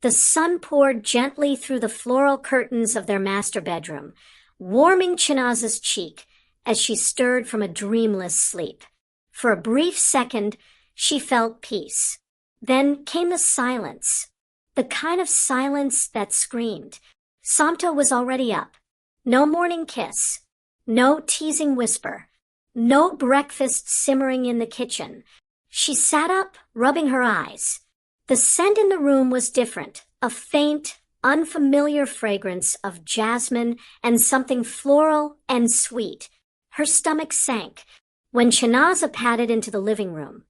The sun poured gently through the floral curtains of their master bedroom, warming Chinaza's cheek as she stirred from a dreamless sleep. For a brief second, she felt peace. Then came the silence, the kind of silence that screamed. Samto was already up. No morning kiss, no teasing whisper, no breakfast simmering in the kitchen. She sat up, rubbing her eyes. The scent in the room was different, a faint, unfamiliar fragrance of jasmine and something floral and sweet. Her stomach sank when Chinaza padded into the living room.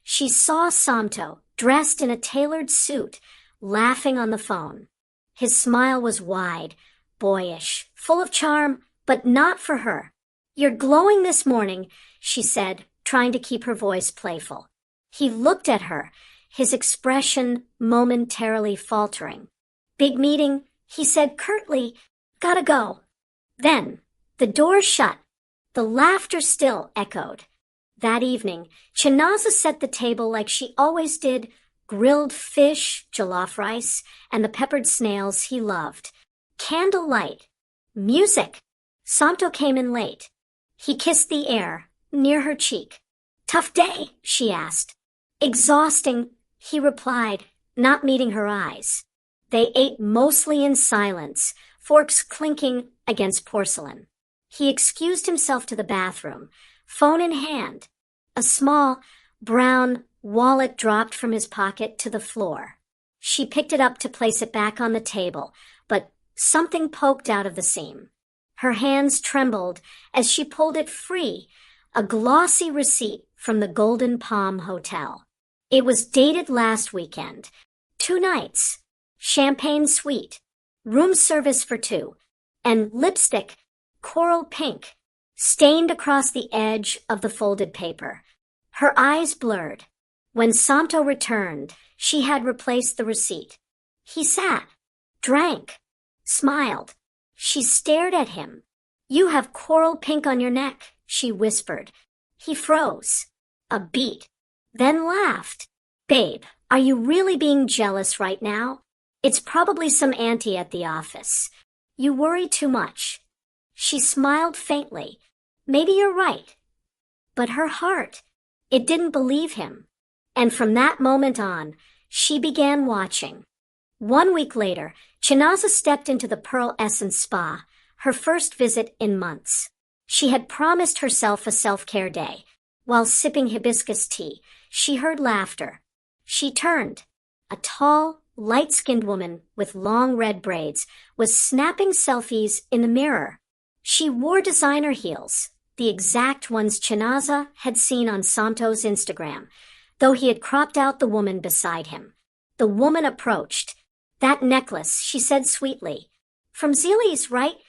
She saw Samto, dressed in a tailored suit, laughing on the phone. His smile was wide, boyish, full of charm, but not for her. "You're glowing this morning," she said, trying to keep her voice playful. He looked at her, his expression momentarily faltering. "Big meeting," he said curtly. "Gotta go." Then, the door shut. The laughter still echoed. That evening, Chinaza set the table like she always did, grilled fish, jollof rice, and the peppered snails he loved. Candlelight. Music. Samto came in late. He kissed the air, near her cheek. "Tough day?" she asked. "Exhausting," he replied, not meeting her eyes. They ate mostly in silence, forks clinking against porcelain. He excused himself to the bathroom, phone in hand. A small, brown wallet dropped from his pocket to the floor. She picked it up to place it back on the table, but something poked out of the seam. Her hands trembled as she pulled it free, a glossy receipt from the Golden Palm Hotel. It was dated last weekend. 2 nights, champagne suite, room service for 2, and lipstick, coral pink, stained across the edge of the folded paper. Her eyes blurred. When Samto returned, she had replaced the receipt. He sat, drank, smiled. She stared at him. "You have coral pink on your neck," she whispered. He froze. A beat. Then laughed. "Babe, are you really being jealous right now? It's probably some auntie at the office. You worry too much." She smiled faintly. "Maybe you're right." But her heart, it didn't believe him. And from that moment on, she began watching. 1 week later, Chinaza stepped into the Pearl Essence Spa, her first visit in months. She had promised herself a self-care day. While sipping hibiscus tea, she heard laughter. She turned. A tall, light-skinned woman with long red braids was snapping selfies in the mirror. She wore designer heels, the exact ones Chinaza had seen on Samto's Instagram, though he had cropped out the woman beside him. The woman approached. "That necklace," she said sweetly. "From Zili's, right?"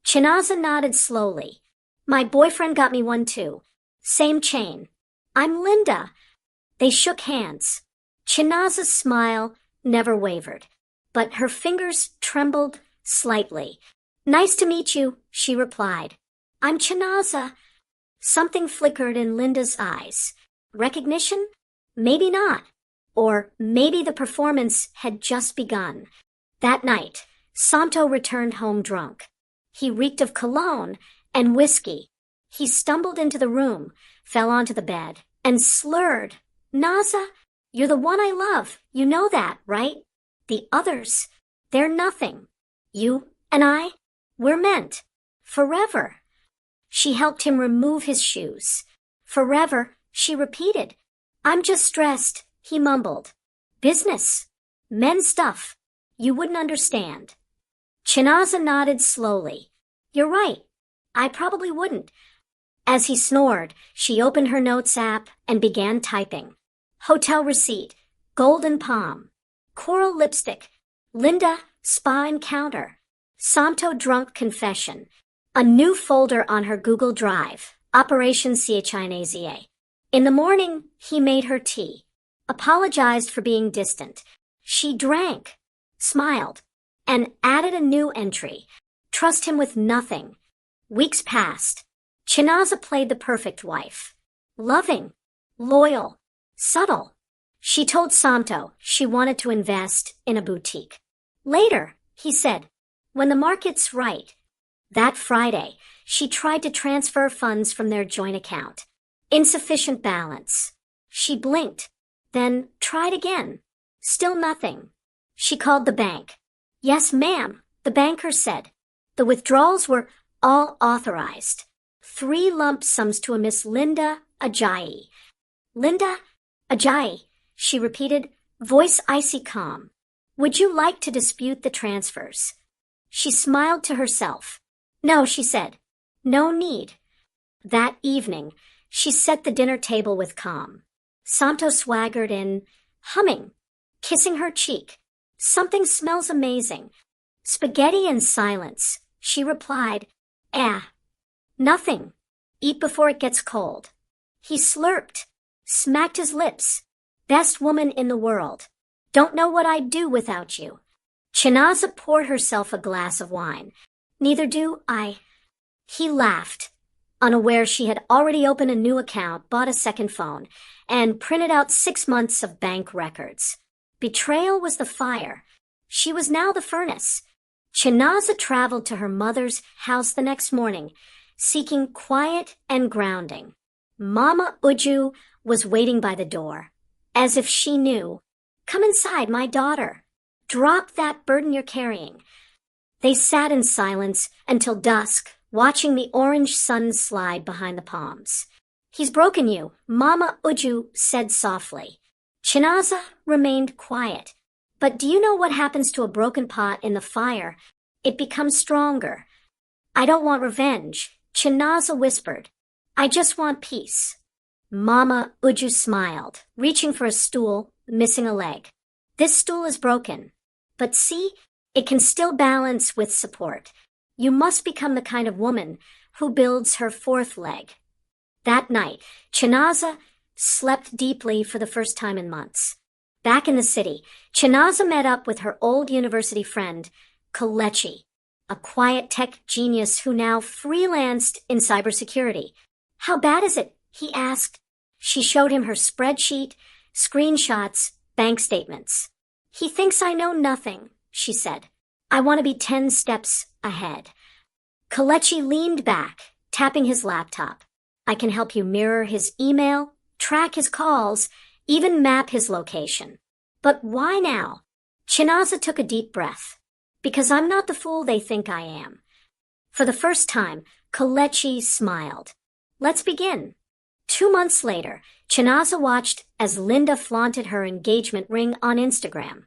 Chinaza nodded slowly. "My boyfriend got me one too. Same chain. I'm Linda." They shook hands. Chinaza's smile never wavered, but her fingers trembled slightly. "Nice to meet you," she replied. "I'm Chinaza." Something flickered in Linda's eyes. Recognition? Maybe not. Or maybe the performance had just begun. That night, Samto returned home drunk. He reeked of cologne and whiskey. He stumbled into the room, fell onto the bed, and slurred. "Naza, you're the one I love. You know that, right? The others, they're nothing. You and I, we're meant. Forever." She helped him remove his shoes. "Forever," she repeated. "I'm just stressed," he mumbled. "Business. Men stuff. You wouldn't understand." Chinaza nodded slowly. "You're right. I probably wouldn't." As he snored, she opened her notes app and began typing. Hotel receipt, Golden Palm, coral lipstick, Linda, spa encounter, Samto drunk confession, a new folder on her Google Drive, Operation Chinaza. In the morning, he made her tea, apologized for being distant. She drank, smiled, and added a new entry. Trust him with nothing. Weeks passed. Chinaza played the perfect wife. Loving, loyal, subtle. She told Samto she wanted to invest in a boutique. Later, he said, when the market's right. That Friday, she tried to transfer funds from their joint account. Insufficient balance. She blinked, then tried again. Still nothing. She called the bank. Yes, ma'am, the banker said. The withdrawals were all authorized. 3 lump sums to a Miss Linda Ajayi. Linda Ajayi, she repeated, voice icy calm. Would you like to dispute the transfers? She smiled to herself. No, she said. No need. That evening, she set the dinner table with calm. Samto swaggered in, humming, kissing her cheek. Something smells amazing. Spaghetti in silence. She replied, nothing. Eat before it gets cold. He slurped, smacked his lips. Best woman in the world. Don't know what I'd do without you. Chinaza poured herself a glass of wine. Neither do I. He laughed, unaware she had already opened a new account, bought a second phone, and printed out 6 months of bank records. Betrayal was the fire. She was now the furnace. Chinaza traveled to her mother's house the next morning, seeking quiet and grounding. Mama Uju was waiting by the door, as if she knew. Come inside, my daughter. Drop that burden you're carrying. They sat in silence until dusk, watching the orange sun slide behind the palms. He's broken you, Mama Uju said softly. Chinaza remained quiet. But do you know what happens to a broken pot in the fire? It becomes stronger. I don't want revenge, Chinaza whispered. I just want peace. Mama Uju smiled, reaching for a stool, missing a leg. This stool is broken. But see, it can still balance with support. You must become the kind of woman who builds her 4th leg. That night, Chinaza slept deeply for the first time in months. Back in the city, Chinaza met up with her old university friend, Kelechi, a quiet tech genius who now freelanced in cybersecurity. How bad is it? He asked. She showed him her spreadsheet, screenshots, bank statements. He thinks I know nothing, she said. I want to be 10 steps ahead. Kelechi leaned back, tapping his laptop. I can help you mirror his email, track his calls, even map his location. But why now? Chinaza took a deep breath. Because I'm not the fool they think I am. For the first time, Kelechi smiled. Let's begin. 2 months later, Chinaza watched as Linda flaunted her engagement ring on Instagram.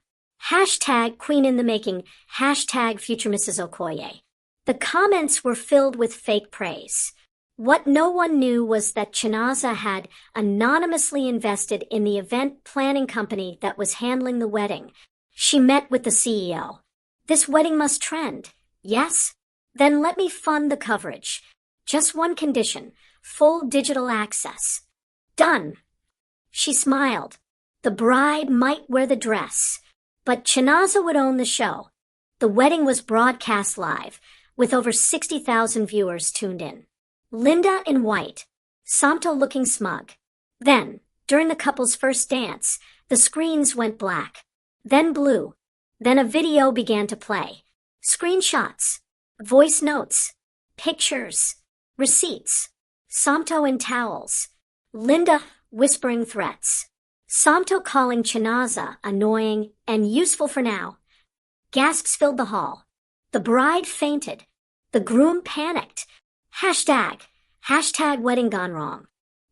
Hashtag Queen in the Making, hashtag Future Mrs. Okoye. The comments were filled with fake praise. What no one knew was that Chinaza had anonymously invested in the event planning company that was handling the wedding. She met with the CEO. This wedding must trend. Yes? Then let me fund the coverage. Just one condition, full digital access. Done. She smiled. The bride might wear the dress, but Chinaza would own the show. The wedding was broadcast live, with over 60,000 viewers tuned in. Linda in white, Samto looking smug. Then, during the couple's first dance, the screens went black, then blue. Then a video began to play. Screenshots, voice notes, pictures, receipts. Samto in towels. Linda whispering threats. Samto calling Chinaza annoying and useful for now. Gasps filled the hall. The bride fainted. The groom panicked. Hashtag wedding gone wrong.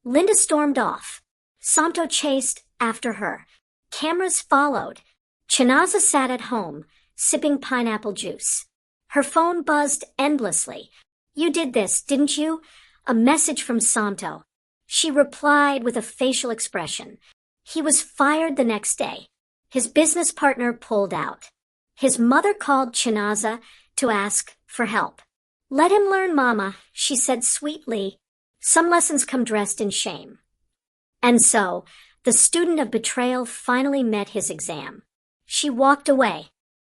Linda stormed off. Samto chased after her. Cameras followed. Chinaza sat at home, sipping pineapple juice. Her phone buzzed endlessly. You did this, didn't you? A message from Samto. She replied with a facial expression. He was fired the next day. His business partner pulled out. His mother called Chinaza to ask for help. Let him learn, Mama, she said sweetly. Some lessons come dressed in shame. And so, the student of betrayal finally met his exam. She walked away.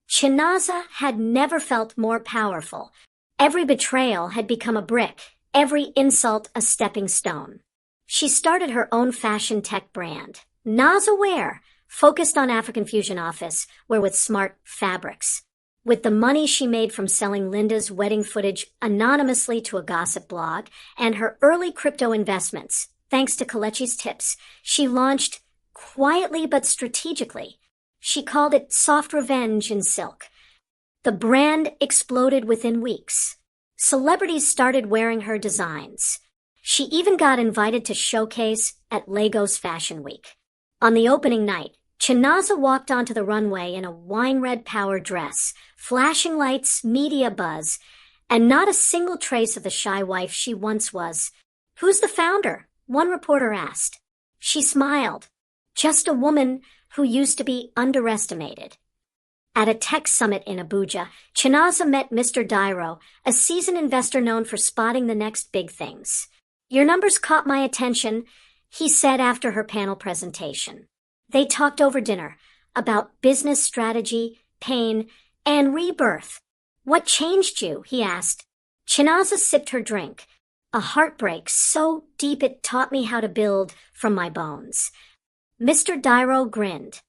Chinaza had never felt more powerful. Every betrayal had become a brick, every insult a stepping stone. She started her own fashion tech brand, Naza Ware focused on African Fusion Office, where with smart fabrics. With the money she made from selling Linda's wedding footage anonymously to a gossip blog and her early crypto investments, thanks to Kelechi's tips, she launched quietly but strategically. She called it Soft Revenge in Silk. The brand exploded within weeks. Celebrities started wearing her designs. She even got invited to showcase at Lagos Fashion Week. On the opening night, Chinaza walked onto the runway in a wine-red power dress, flashing lights, media buzz, and not a single trace of the shy wife she once was. "Who's the founder?" one reporter asked. She smiled. "Just a woman who used to be underestimated." At a tech summit in Abuja, Chinaza met Mr. Dairo, a seasoned investor known for spotting the next big things. "Your numbers caught my attention," he said after her panel presentation. They talked over dinner about business strategy, pain, and rebirth. "What changed you?" he asked. Chinaza sipped her drink. "A heartbreak so deep it taught me how to build from my bones." Mr. Dairo grinned.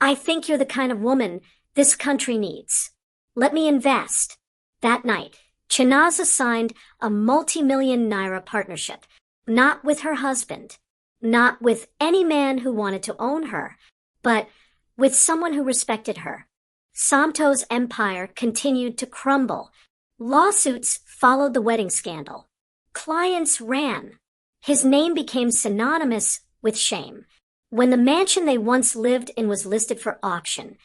"I think you're the kind of woman this country needs. Let me invest." That night, Chinaza signed a multi-million naira partnership, not with her husband, not with any man who wanted to own her, but with someone who respected her. Samto's empire continued to crumble. Lawsuits followed the wedding scandal. Clients ran. His name became synonymous with shame. When the mansion they once lived in was listed for auction,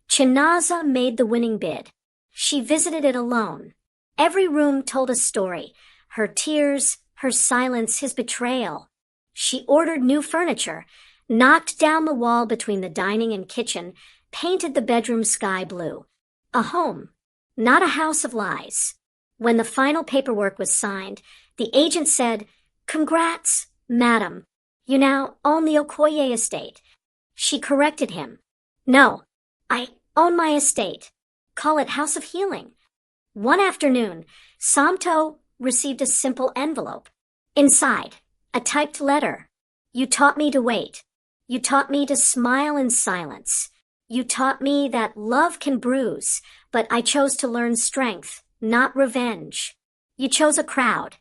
Chinaza made the winning bid. She visited it alone. Every room told a story. Her tears, her silence, his betrayal. She ordered new furniture, knocked down the wall between the dining and kitchen, painted the bedroom sky blue. A home, not a house of lies. When the final paperwork was signed, the agent said, "Congrats, madam. You now own the Okoye estate." She corrected him. "No, I own my estate. Call it House of Healing." One afternoon, Samto received a simple envelope. Inside, a typed letter. "You taught me to wait. You taught me to smile in silence. You taught me that love can bruise, but I chose to learn strength, not revenge. You chose a crowd.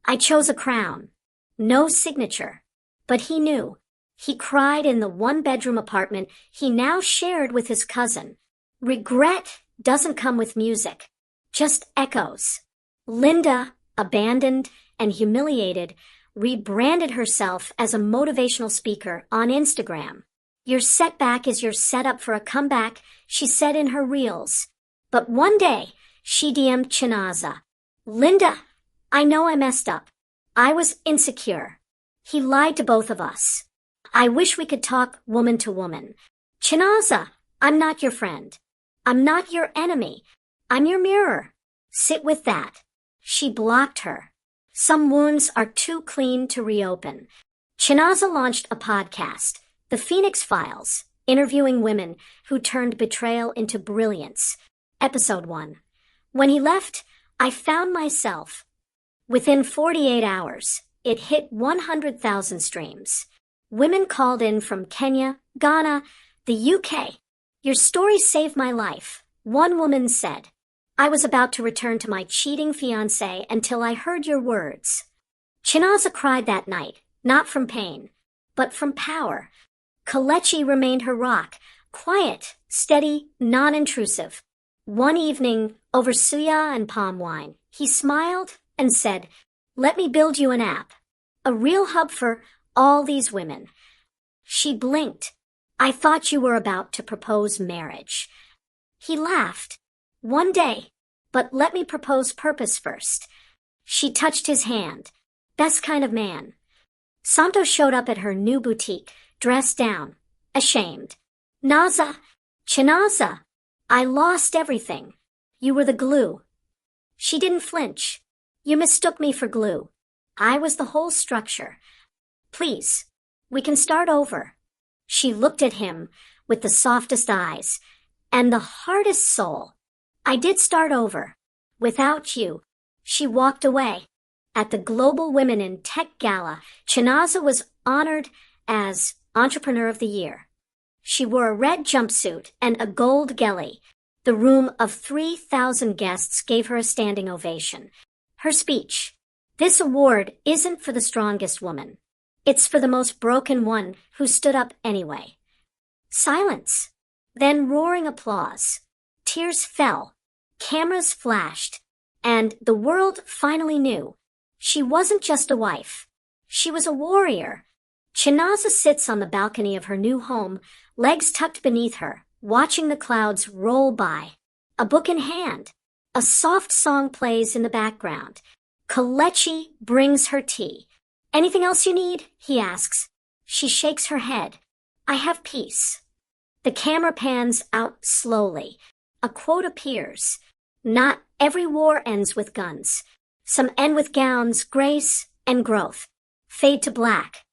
I chose a crown." No signature. But he knew. He cried in the one-bedroom apartment he now shared with his cousin. Regret doesn't come with music, just echoes. Linda, abandoned and humiliated, rebranded herself as a motivational speaker on Instagram. "Your setback is your setup for a comeback," she said in her reels. But one day, she DM'd Chinaza. "Linda, I know I messed up. I was insecure. He lied to both of us. I wish we could talk woman to woman. Chinaza, I'm not your friend. I'm not your enemy. I'm your mirror. Sit with that." She blocked her. Some wounds are too clean to reopen. Chinaza launched a podcast, The Phoenix Files, interviewing women who turned betrayal into brilliance. Episode 1. "When he left, I found myself." Within 48 hours, it hit 100,000 streams. Women called in from Kenya, Ghana, the UK. "Your story saved my life," one woman said. "I was about to return to my cheating fiancé until I heard your words." Chinaza cried that night, not from pain, but from power. Kelechi remained her rock, quiet, steady, non-intrusive. One evening, over suya and palm wine, he smiled and said, "Let me build you an app, a real hub for all these women." She blinked. "I thought you were about to propose marriage." He laughed. "One day, but let me propose purpose first." She touched his hand. Best kind of man. Santo showed up at her new boutique, dressed down, ashamed. Chinaza, I lost everything. You were the glue." She didn't flinch. "You mistook me for glue. I was the whole structure. Please, we can start over." She looked at him with the softest eyes and the hardest soul. "I did start over. Without you." She walked away. At the Global Women in Tech Gala, Chinaza was honored as Entrepreneur of the Year. She wore a red jumpsuit and a gold ghillie. The room of 3,000 guests gave her a standing ovation. Her speech. This award isn't for the strongest woman. It's for the most broken one who stood up anyway. Silence. Then roaring applause. Tears fell. Cameras flashed. And the world finally knew. She wasn't just a wife. She was a warrior. Chinaza sits on the balcony of her new home, legs tucked beneath her, watching the clouds roll by. A book in hand. A soft song plays in the background. Kalechi brings her tea. Anything else you need? He asks. She shakes her head. I have peace. The camera pans out slowly. A quote appears. Not every war ends with guns. Some end with gowns, grace, and growth. Fade to black.